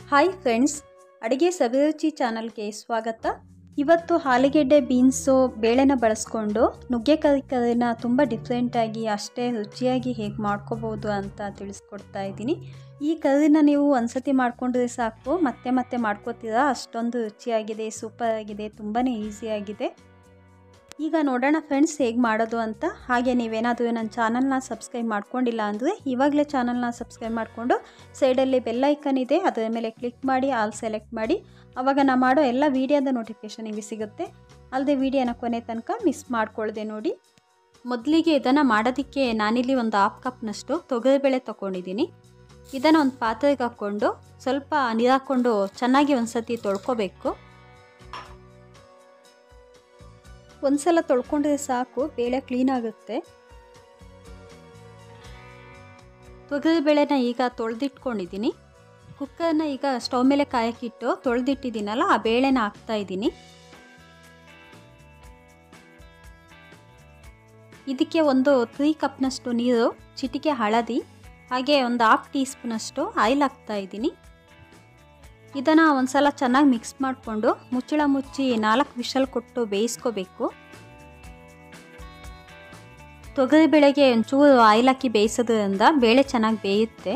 Hi friends, ಅಡುಗೆ ಸವಿರುಚಿ ಚಾನಲ್ಗೆ ಸ್ವಾಗತ. ಇವತ್ತು ಆಲೂಗೆಡ್ಡೆ ಬೀನ್ಸು ಬೇಳೆನ ಬಳಸ್ಕೊಂಡು ನುಗ್ಗೆಕಾಯಿ ಕರಿನ ತುಂಬ ಡಿಫ್ರೆಂಟಾಗಿ ಅಷ್ಟೇ ರುಚಿಯಾಗಿ ಹೇಗೆ ಮಾಡ್ಕೋಬೋದು ಅಂತ ತಿಳಿಸ್ಕೊಡ್ತಾ ಇದ್ದೀನಿ. ಈ ಕರಿನ ನೀವು ಒಂದ್ಸತಿ ಮಾಡ್ಕೊಂಡ್ರೆ ಸಾಕು, ಮತ್ತೆ ಮತ್ತೆ ಮಾಡ್ಕೋತೀರಾ, ಅಷ್ಟೊಂದು ರುಚಿಯಾಗಿದೆ, ಸೂಪರ್ ಆಗಿದೆ, ತುಂಬಾ ಈಸಿಯಾಗಿದೆ. ಈಗ ನೋಡೋಣ ಫ್ರೆಂಡ್ಸ್ ಹೇಗೆ ಮಾಡೋದು ಅಂತ. ಹಾಗೆ ನೀವೇನಾದರೂ ನನ್ನ ಚಾನಲ್ನ ಸಬ್ಸ್ಕ್ರೈಬ್ ಮಾಡ್ಕೊಂಡಿಲ್ಲ ಅಂದರೆ ಇವಾಗಲೇ ಚಾನಲ್ನ ಸಬ್ಸ್ಕ್ರೈಬ್ ಮಾಡಿಕೊಂಡು ಸೈಡಲ್ಲಿ ಬೆಲ್ ಐಕನ್ ಇದೆ, ಅದರ ಮೇಲೆ ಕ್ಲಿಕ್ ಮಾಡಿ ಆಲ್ ಸೆಲೆಕ್ಟ್ ಮಾಡಿ. ಆವಾಗ ನಾನು ಮಾಡೋ ಎಲ್ಲ ವೀಡಿಯೋದ ನೋಟಿಫಿಕೇಷನ್ ನಿಮಗೆ ಸಿಗುತ್ತೆ. ಅಲ್ಲದೆ ವೀಡಿಯೋನ ಕೊನೆ ತನಕ ಮಿಸ್ ಮಾಡ್ಕೊಳ್ಳದೆ ನೋಡಿ. ಮೊದಲಿಗೆ ಇದನ್ನು ಮಾಡೋದಕ್ಕೆ ನಾನಿಲ್ಲಿ ಒಂದು 1/2 ಕಪ್ನಷ್ಟು ತೊಗರಿಬೇಳೆ ತೊಗೊಂಡಿದ್ದೀನಿ. ಇದನ್ನು ಒಂದು ಪಾತ್ರೆಗೆ ಹಾಕ್ಕೊಂಡು ಸ್ವಲ್ಪ ನೀರು ಹಾಕ್ಕೊಂಡು ಚೆನ್ನಾಗಿ ಒಂದು ಸತಿ ತೊಳ್ಕೊಬೇಕು. ಒಂದ್ಸಲ ತೊಳ್ಕೊಂಡ್ರೆ ಸಾಕು, ಬೇಳೆ ಕ್ಲೀನ್ ಆಗುತ್ತೆ. ತೊಗರಿಬೇಳೆನ ಈಗ ತೊಳೆದಿಟ್ಕೊಂಡಿದ್ದೀನಿ. ಕುಕ್ಕರ್ನ ಈಗ ಸ್ಟವ್ ಮೇಲೆ ಕಾಯಕ್ಕಿಟ್ಟು ತೊಳೆದಿಟ್ಟಿದ್ದೀನಲ್ಲ, ಆ ಬೇಳೆನ ಹಾಕ್ತಾ ಇದ್ದೀನಿ. ಇದಕ್ಕೆ ಒಂದು 3 ಕಪ್ನಷ್ಟು ನೀರು, ಚಿಟಿಕೆ ಹಳದಿ, ಹಾಗೆ ಒಂದು 1/2 ಟೀ ಸ್ಪೂನಷ್ಟು ಆಯಿಲ್ ಹಾಕ್ತಾ ಇದ್ದೀನಿ. ಇದನ್ನು ಒಂದ್ಸಲ ಚೆನ್ನಾಗಿ ಮಿಕ್ಸ್ ಮಾಡಿಕೊಂಡು ಮುಚ್ಚಳ ಮುಚ್ಚಿ 4 ವಿಷಲ್ ಕೊಟ್ಟು ಬೇಯಿಸ್ಕೋಬೇಕು. ತೊಗರಿಬೇಳೆಗೆ ಒಂಚೂರು ಆಯಿಲ್ ಹಾಕಿ ಬೇಯಿಸೋದ್ರಿಂದ ಬೇಳೆ ಚೆನ್ನಾಗಿ ಬೇಯುತ್ತೆ.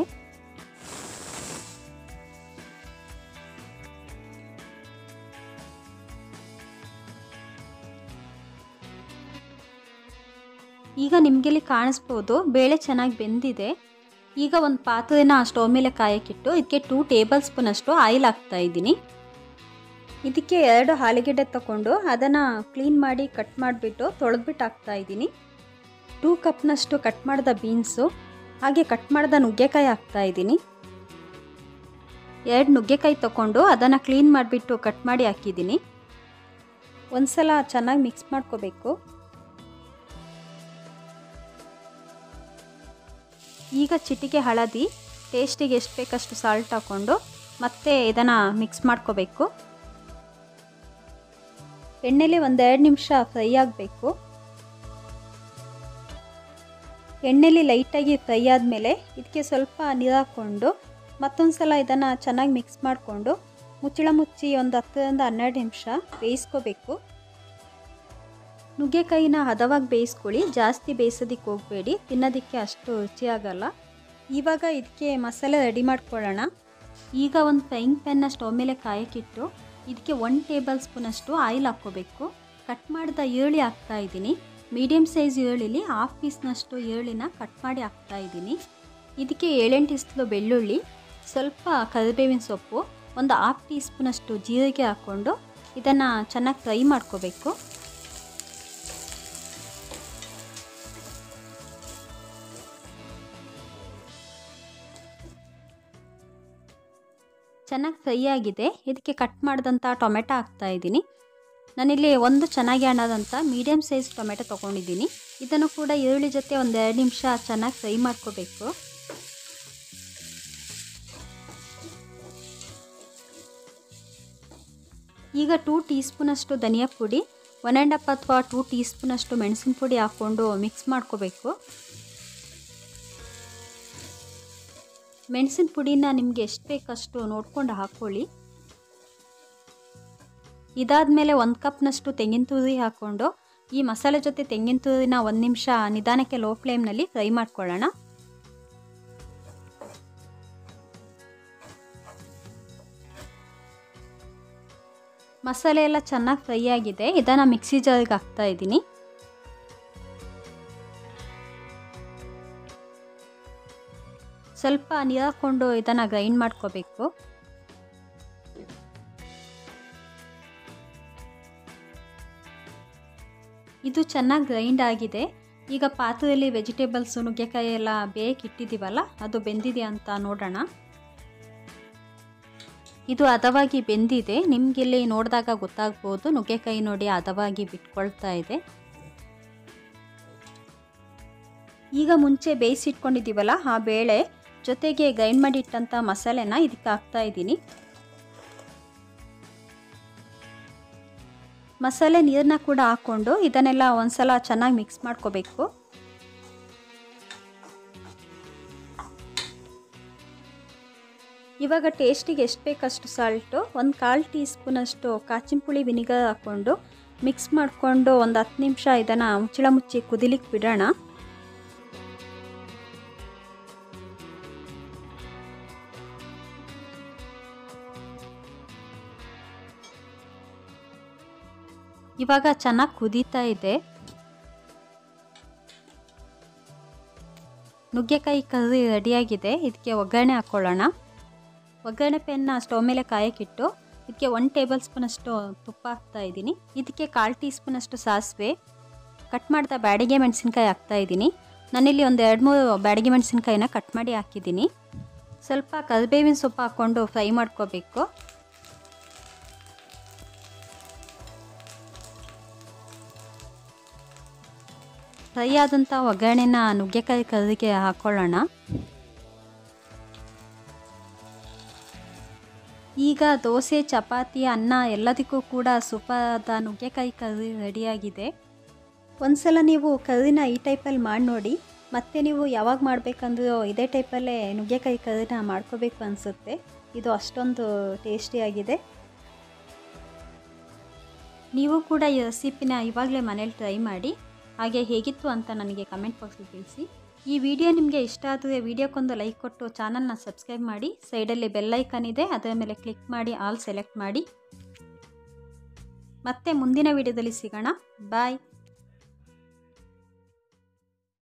ಈಗ ನಿಮಗೆಲ್ಲಿ ಕಾಣಿಸ್ಬೋದು ಬೇಳೆ ಚೆನ್ನಾಗಿ ಬೆಂದಿದೆ. ಈಗ ಒಂದು ಪಾತ್ರೆನ ಸ್ಟವ್ ಮೇಲೆ ಕಾಯಕ್ಕಿಟ್ಟು ಇದಕ್ಕೆ 2 ಟೇಬಲ್ ಸ್ಪೂನಷ್ಟು ಆಯಿಲ್ ಹಾಕ್ತಾ ಇದ್ದೀನಿ. ಇದಕ್ಕೆ 2 ಆಲೂಗೆಡ್ಡೆ ತಗೊಂಡು ಅದನ್ನು ಕ್ಲೀನ್ ಮಾಡಿ ಕಟ್ ಮಾಡಿಬಿಟ್ಟು ತೊಳೆದ್ಬಿಟ್ಟು ಹಾಕ್ತಾ ಇದ್ದೀನಿ. 2 ಕಪ್ನಷ್ಟು ಕಟ್ ಮಾಡಿದ ಬೀನ್ಸು, ಹಾಗೆ ಕಟ್ ಮಾಡಿದ ನುಗ್ಗೆಕಾಯಿ ಹಾಕ್ತಾ ಇದ್ದೀನಿ. 2 ನುಗ್ಗೆಕಾಯಿ ತಗೊಂಡು ಅದನ್ನು ಕ್ಲೀನ್ ಮಾಡಿಬಿಟ್ಟು ಕಟ್ ಮಾಡಿ ಹಾಕಿದ್ದೀನಿ. ಒಂದ್ಸಲ ಚೆನ್ನಾಗಿ ಮಿಕ್ಸ್ ಮಾಡ್ಕೋಬೇಕು. ಈಗ ಚಿಟಿಕೆ ಹಳದಿ, ಟೇಸ್ಟಿಗೆ ಎಷ್ಟು ಬೇಕಷ್ಟು ಸಾಲ್ಟ್ ಹಾಕ್ಕೊಂಡು ಮತ್ತೆ ಇದನ್ನು ಮಿಕ್ಸ್ ಮಾಡ್ಕೋಬೇಕು. ಎಣ್ಣೆಲಿ 1-2 ನಿಮಿಷ ಫ್ರೈ ಆಗಬೇಕು. ಎಣ್ಣೆಲಿ ಲೈಟಾಗಿ ಫ್ರೈ ಆದಮೇಲೆ ಇದಕ್ಕೆ ಸ್ವಲ್ಪ ನೀರು ಹಾಕ್ಕೊಂಡು ಮತ್ತೊಂದು ಸಲ ಇದನ್ನು ಚೆನ್ನಾಗಿ ಮಿಕ್ಸ್ ಮಾಡಿಕೊಂಡು ಮುಚ್ಚಳ ಮುಚ್ಚಿ ಒಂದು 10-12 ನಿಮಿಷ ಬೇಯಿಸ್ಕೋಬೇಕು. ನುಗ್ಗೆಕಾಯಿನ ಹದವಾಗಿ ಬೇಯಿಸ್ಕೊಳ್ಳಿ, ಜಾಸ್ತಿ ಬೇಯಿಸೋದಕ್ಕೆ ಹೋಗಬೇಡಿ, ತಿನ್ನೋದಕ್ಕೆ ಅಷ್ಟು ರುಚಿಯಾಗಲ್ಲ. ಇವಾಗ ಇದಕ್ಕೆ ಮಸಾಲೆ ರೆಡಿ ಮಾಡ್ಕೊಳ್ಳೋಣ. ಈಗ ಒಂದು ಫ್ರೈಯಿಂಗ್ ಪ್ಯಾನ್ನ ಸ್ಟವ್ ಮೇಲೆ ಕಾಯಕ್ಕಿಟ್ಟು ಇದಕ್ಕೆ 1 ಟೇಬಲ್ ಸ್ಪೂನಷ್ಟು ಆಯಿಲ್ ಹಾಕ್ಕೋಬೇಕು. ಕಟ್ ಮಾಡಿದ ಈರುಳ್ಳಿ ಹಾಕ್ತಾ ಇದ್ದೀನಿ. ಮೀಡಿಯಮ್ ಸೈಜ್ ಈರುಳ್ಳಿಲಿ 1/2 ಪೀಸ್ನಷ್ಟು ಈರುಳ್ಳಿನ ಕಟ್ ಮಾಡಿ ಹಾಕ್ತಾ ಇದ್ದೀನಿ. ಇದಕ್ಕೆ 7-8 ಇಸ್ಲು ಬೆಳ್ಳುಳ್ಳಿ, ಸ್ವಲ್ಪ ಕರಿಬೇವಿನ ಸೊಪ್ಪು, ಒಂದು 1/2 ಟೀ ಸ್ಪೂನಷ್ಟು ಜೀರಿಗೆ ಹಾಕ್ಕೊಂಡು ಇದನ್ನು ಚೆನ್ನಾಗಿ ಫ್ರೈ ಮಾಡ್ಕೋಬೇಕು. ಚೆನ್ನಾಗಿ ಫ್ರೈ ಆಗಿದೆ. ಇದಕ್ಕೆ ಕಟ್ ಮಾಡಿದಂಥ ಟೊಮೆಟೊ ಹಾಕ್ತಾ ಇದ್ದೀನಿ. ನಾನಿಲ್ಲಿ ಒಂದು ಚೆನ್ನಾಗಿ ಹಣ್ಣಾದಂಥ ಮೀಡಿಯಮ್ ಸೈಜ್ ಟೊಮೆಟೊ ತೊಗೊಂಡಿದ್ದೀನಿ. ಇದನ್ನು ಕೂಡ ಈರುಳ್ಳಿ ಜೊತೆ 1-2 ನಿಮಿಷ ಚೆನ್ನಾಗಿ ಫ್ರೈ ಮಾಡ್ಕೋಬೇಕು. ಈಗ 2 ಟೀ ಸ್ಪೂನಷ್ಟು ಧನಿಯಾ ಪುಡಿ, 1.5 ಅಥವಾ 2 ಟೀ ಸ್ಪೂನಷ್ಟು ಮೆಣಸಿನ ಪುಡಿ ಹಾಕ್ಕೊಂಡು ಮಿಕ್ಸ್ ಮಾಡ್ಕೋಬೇಕು. ಮೆಣಸಿನ ಪುಡಿನ ನಿಮಗೆ ಎಷ್ಟು ಬೇಕಷ್ಟು ನೋಡ್ಕೊಂಡು ಹಾಕ್ಕೊಳ್ಳಿ. ಇದಾದಮೇಲೆ 1 ಕಪ್ನಷ್ಟು ತೆಂಗಿನ ತುರಿ ಹಾಕ್ಕೊಂಡು ಈ ಮಸಾಲೆ ಜೊತೆ ತೆಂಗಿನ ತುರಿನ 1 ನಿಮಿಷ ನಿಧಾನಕ್ಕೆ ಲೋ ಫ್ಲೇಮ್ನಲ್ಲಿ ಫ್ರೈ ಮಾಡ್ಕೊಳ್ಳೋಣ. ಮಸಾಲೆ ಎಲ್ಲ ಚೆನ್ನಾಗಿ ಫ್ರೈ ಆಗಿದೆ. ಇದನ್ನು ಮಿಕ್ಸಿ ಜಾರಿಗೆ ಹಾಕ್ತಾ ಇದ್ದೀನಿ. ಸ್ವಲ್ಪ ನೀರು ಹಾಕ್ಕೊಂಡು ಇದನ್ನು ಗ್ರೈಂಡ್ ಮಾಡ್ಕೋಬೇಕು. ಇದು ಚೆನ್ನಾಗಿ ಗ್ರೈಂಡ್ ಆಗಿದೆ. ಈಗ ಪಾತ್ರೆಯಲ್ಲಿ ವೆಜಿಟೇಬಲ್ಸು, ನುಗ್ಗೆಕಾಯಿ ಎಲ್ಲ ಬೇಯಕ್ಕೆ ಇಟ್ಟಿದ್ದೀವಲ್ಲ, ಅದು ಬೆಂದಿದೆ ಅಂತ ನೋಡೋಣ. ಇದು ಹದವಾಗಿ ಬೆಂದಿದೆ. ನಿಮಗಿಲ್ಲಿ ನೋಡಿದಾಗ ಗೊತ್ತಾಗ್ಬೋದು, ನುಗ್ಗೆಕಾಯಿ ನೋಡಿ ಹದವಾಗಿ ಬಿಟ್ಕೊಳ್ತಾ ಇದೆ. ಈಗ ಮುಂಚೆ ಬೇಯಿಸಿಟ್ಕೊಂಡಿದ್ದೀವಲ್ಲ ಆ ಬೇಳೆ ಜೊತೆಗೆ ಗ್ರೈಂಡ್ ಮಾಡಿ ಇಟ್ಟಂಥ ಮಸಾಲೆನ ಇದಕ್ಕೆ ಹಾಕ್ತಾ ಇದ್ದೀನಿ. ಮಸಾಲೆ ನೀರನ್ನ ಕೂಡ ಹಾಕ್ಕೊಂಡು ಇದನ್ನೆಲ್ಲ ಒಂದ್ಸಲ ಚೆನ್ನಾಗಿ ಮಿಕ್ಸ್ ಮಾಡ್ಕೋಬೇಕು. ಇವಾಗ ಟೇಸ್ಟಿಗೆ ಎಷ್ಟು ಬೇಕಷ್ಟು ಸಾಲ್ಟು, ಒಂದು 1/4 ಟೀ ಸ್ಪೂನಷ್ಟು ಕಾಚಿನ ಪುಳಿ ವಿನಿಗರ್ ಹಾಕ್ಕೊಂಡು ಮಿಕ್ಸ್ ಮಾಡಿಕೊಂಡು ಒಂದು 10 ನಿಮಿಷ ಇದನ್ನು ಮುಚ್ಚಳ ಮುಚ್ಚಿ ಕುದಿಲಿಕ್ಕೆ ಬಿಡೋಣ. ಇವಾಗ ಚೆನ್ನಾಗಿ ಕುದೀತಾ ಇದೆ. ನುಗ್ಗೆಕಾಯಿ ಕರ್ರಿ ರೆಡಿಯಾಗಿದೆ. ಇದಕ್ಕೆ ಒಗ್ಗರಣೆ ಹಾಕ್ಕೊಳ್ಳೋಣ. ಒಗ್ಗರಣೆ ಪೆನ್ನ ಸ್ಟವ್ ಮೇಲೆ ಕಾಯಕ್ಕಿಟ್ಟು ಇದಕ್ಕೆ 1 ಟೇಬಲ್ ಸ್ಪೂನಷ್ಟು ತುಪ್ಪ ಹಾಕ್ತಾಯಿದ್ದೀನಿ. ಇದಕ್ಕೆ 1/4 ಟೀ ಸ್ಪೂನಷ್ಟು ಸಾಸಿವೆ, ಕಟ್ ಮಾಡಿದ ಬ್ಯಾಡಗಿ ಮೆಣಸಿನ್ಕಾಯಿ ಹಾಕ್ತಾಯಿದ್ದೀನಿ. ನಾನಿಲ್ಲಿ ಒಂದು 2-3 ಬ್ಯಾಡಗಿ ಮೆಣಸಿನ್ಕಾಯಿನ ಕಟ್ ಮಾಡಿ ಹಾಕಿದ್ದೀನಿ. ಸ್ವಲ್ಪ ಕರಿಬೇವಿನ ಸೊಪ್ಪು ಹಾಕ್ಕೊಂಡು ಫ್ರೈ ಮಾಡ್ಕೋಬೇಕು. ಫ್ರೈ ಆದಂಥ ಒಗ್ಗರಣೆನ ನುಗ್ಗೆಕಾಯಿ ಕರ್ರಿಗೆ ಹಾಕ್ಕೊಳ್ಳೋಣ. ಈಗ ದೋಸೆ, ಚಪಾತಿ, ಅನ್ನ ಎಲ್ಲದಕ್ಕೂ ಕೂಡ ಸೂಪರಾದ ನುಗ್ಗೆಕಾಯಿ ಕರ್ರಿ ರೆಡಿಯಾಗಿದೆ. ಒಂದ್ಸಲ ನೀವು ಕರ್ರಿನ ಈ ಟೈಪಲ್ಲಿ ಮಾಡಿ ನೋಡಿ. ಮತ್ತೆ ನೀವು ಯಾವಾಗ ಮಾಡಬೇಕಂದ್ರೂ ಇದೇ ಟೈಪಲ್ಲೇ ನುಗ್ಗೆಕಾಯಿ ಕರ್ರಿನ ಮಾಡ್ಕೋಬೇಕು ಅನಿಸುತ್ತೆ. ಇದು ಅಷ್ಟೊಂದು ಟೇಸ್ಟಿಯಾಗಿದೆ. ನೀವು ಕೂಡ ಈ ರೆಸಿಪಿನ ಇವಾಗಲೇ ಮನೇಲಿ ಟ್ರೈ ಮಾಡಿ. ಹಾಗೆ ಹೇಗಿತ್ತು ಅಂತ ನನಗೆ ಕಮೆಂಟ್ ಬಾಕ್ಸಲ್ಲಿ ತಿಳಿಸಿ. ಈ ವಿಡಿಯೋ ನಿಮಗೆ ಇಷ್ಟ ಆದರೆ ವಿಡಿಯೋಕ್ಕೊಂದು ಲೈಕ್ ಕೊಟ್ಟು ಚಾನಲ್ನ ಸಬ್ಸ್ಕ್ರೈಬ್ ಮಾಡಿ. ಸೈಡಲ್ಲಿ ಬೆಲ್ ಐಕಾನ್ ಇದೆ, ಅದರ ಮೇಲೆ ಕ್ಲಿಕ್ ಮಾಡಿ ಆಲ್ ಸೆಲೆಕ್ಟ್ ಮಾಡಿ. ಮತ್ತೆ ಮುಂದಿನ ವಿಡಿಯೋದಲ್ಲಿ ಸಿಗೋಣ. ಬಾಯ್.